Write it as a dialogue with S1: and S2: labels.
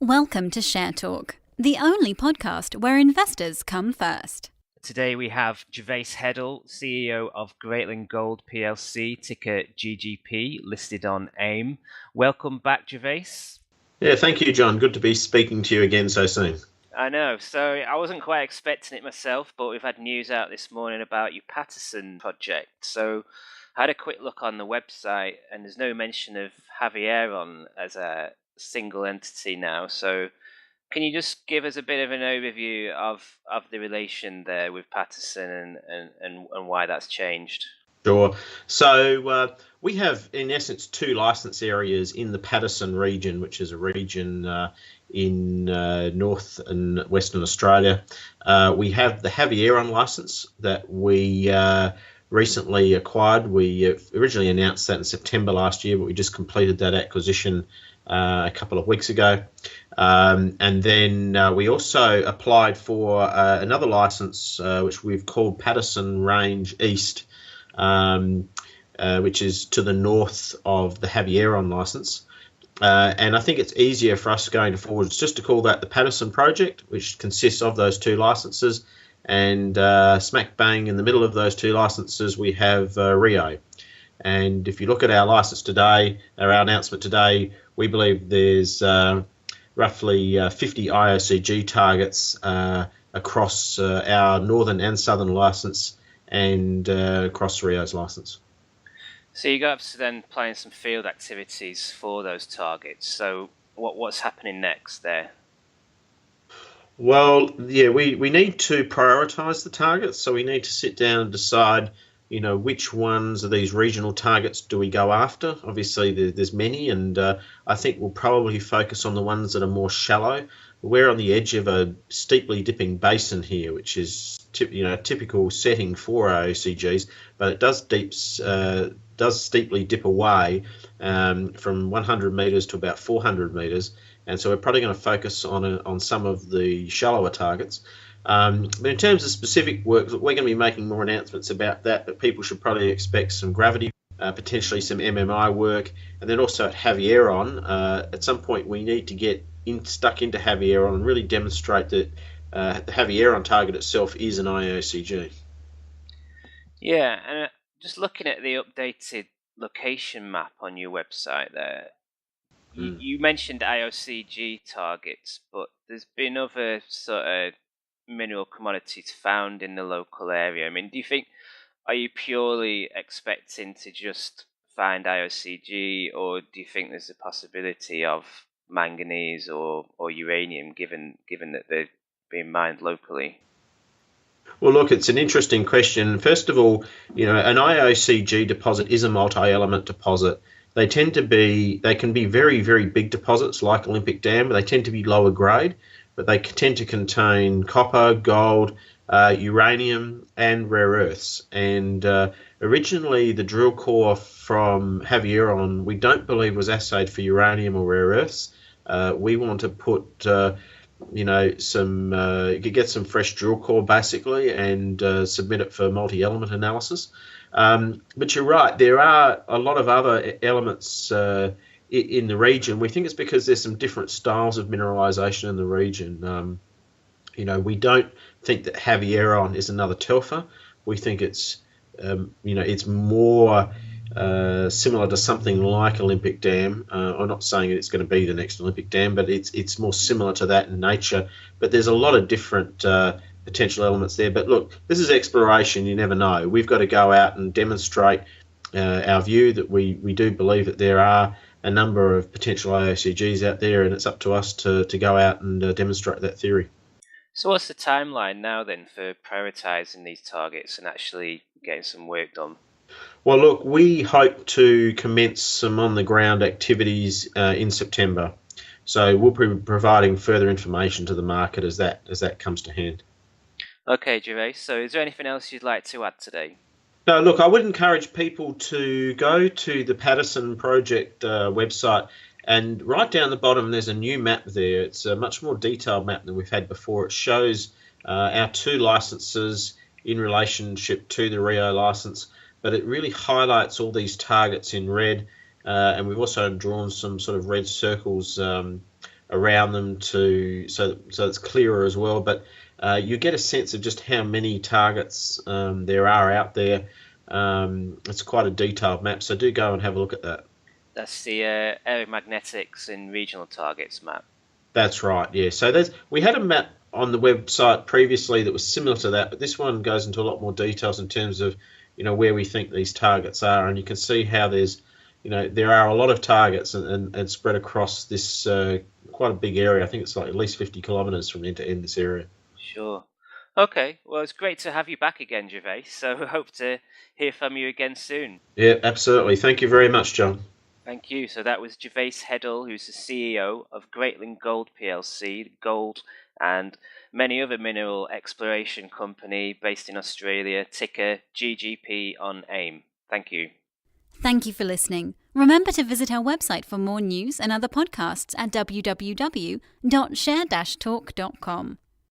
S1: Welcome to Share Talk, the only podcast where investors come first.
S2: Today we have Gervaise Heddle, CEO of Greatland Gold Plc, ticker GGP, listed on AIM. Welcome back, Gervaise.
S3: Yeah, thank you, John. Good to be speaking to you again so soon.
S2: I know. So I wasn't quite expecting it myself, but we've had news out this morning about your Paterson Project. So I had a quick look on the website, and there's no mention of Havieron as a single entity now. So can you just give us a bit of an overview of the relation there with Paterson and why that's changed?
S3: Sure. So we have, in essence, two license areas in the Paterson region, which is a region in North and Western Australia. We have the Havieron license that we recently acquired. We originally announced that in September last year, but we just completed that acquisition a couple of weeks ago. And then we also applied for another license, which we've called Paterson Range East, which is to the north of the Havieron license. And I think it's easier for us going forward just to call that the Paterson Project, which consists of those two licenses. And smack bang in the middle of those two licenses, we have Rio. And if you look at our license today, or our announcement today, we believe there's roughly 50 IOCG targets across our northern and southern license and across Rio's license.
S2: So you got to then planning some field activities for those targets. So what's happening next there?
S3: Well, yeah, we need to prioritise the targets. So we need to sit down and decide, which ones of these regional targets do we go after? Obviously, there's many, and I think we'll probably focus on the ones that are more shallow. We're on the edge of a steeply dipping basin here, which is typical setting for IOCGs, but it does steeply dip away from 100 metres to about 400 metres, and so we're probably going to focus on some of the shallower targets. But in terms of specific work, we're going to be making more announcements about that, but people should probably expect some gravity, potentially some MMI work, and then also at Havieron, at some point we need to get stuck into Havieron and really demonstrate that the Havieron target itself is an IOCG.
S2: Yeah, and just looking at the updated location map on your website there, you mentioned IOCG targets, but there's been other sort of mineral commodities found in the local area. I mean, are you purely expecting to just find IOCG, or do you think there's a possibility of manganese or uranium, given that they're being mined locally?
S3: Well, look, it's an interesting question. First of all, an IOCG deposit is a multi-element deposit. They can be very, very big deposits like Olympic Dam, but they tend to be lower grade, but they tend to contain copper, gold, uranium, and rare earths. And originally, the drill core from Havieron, we don't believe was assayed for uranium or rare earths. We want to put, get some fresh drill core basically, and submit it for multi-element analysis. But you're right, there are a lot of other elements in the region. We think it's because there's some different styles of mineralisation in the region. We don't think that Havieron is another Telfer. We think it's more similar to something like Olympic Dam. I'm not saying it's going to be the next Olympic Dam, but it's more similar to that in nature. But there's a lot of different potential elements there. But look, this is exploration. You never know. We've got to go out and demonstrate our view that we do believe that there are a number of potential IOCGs out there, and it's up to us to go out and demonstrate that theory.
S2: So what's the timeline now then for prioritising these targets and actually getting some work done?
S3: Well, look, we hope to commence some on-the-ground activities in September. So we'll be providing further information to the market as that comes to hand.
S2: Okay, Gervaise. So is there anything else you'd like to add today?
S3: No, look, I would encourage people to go to the Paterson Project website, and right down the bottom there's a new map there. It's a much more detailed map than we've had before. It shows our two licenses in relationship to the Rio license, but it really highlights all these targets in red, and we've also drawn some sort of red circles around them so it's clearer as well. But you get a sense of just how many targets there are out there. It's quite a detailed map, so do go and have a look at that.
S2: That's the aeromagnetics and regional targets map.
S3: That's right, yeah. So we had a map on the website previously that was similar to that, but this one goes into a lot more details in terms of, where we think these targets are, and you can see how there are a lot of targets and spread across this quite a big area. I think it's like at least 50 kilometres from end to end, this area.
S2: Sure. Okay, well, it's great to have you back again, Gervaise, so we hope to hear from you again soon.
S3: Yeah, absolutely. Thank you very much, John.
S2: Thank you. So that was Gervaise Heddle, who's the CEO of Greatland Gold Plc, gold and many other mineral exploration company based in Australia, ticker GGP on AIM. Thank you.
S1: Thank you for listening. Remember to visit our website for more news and other podcasts at www.share-talk.com.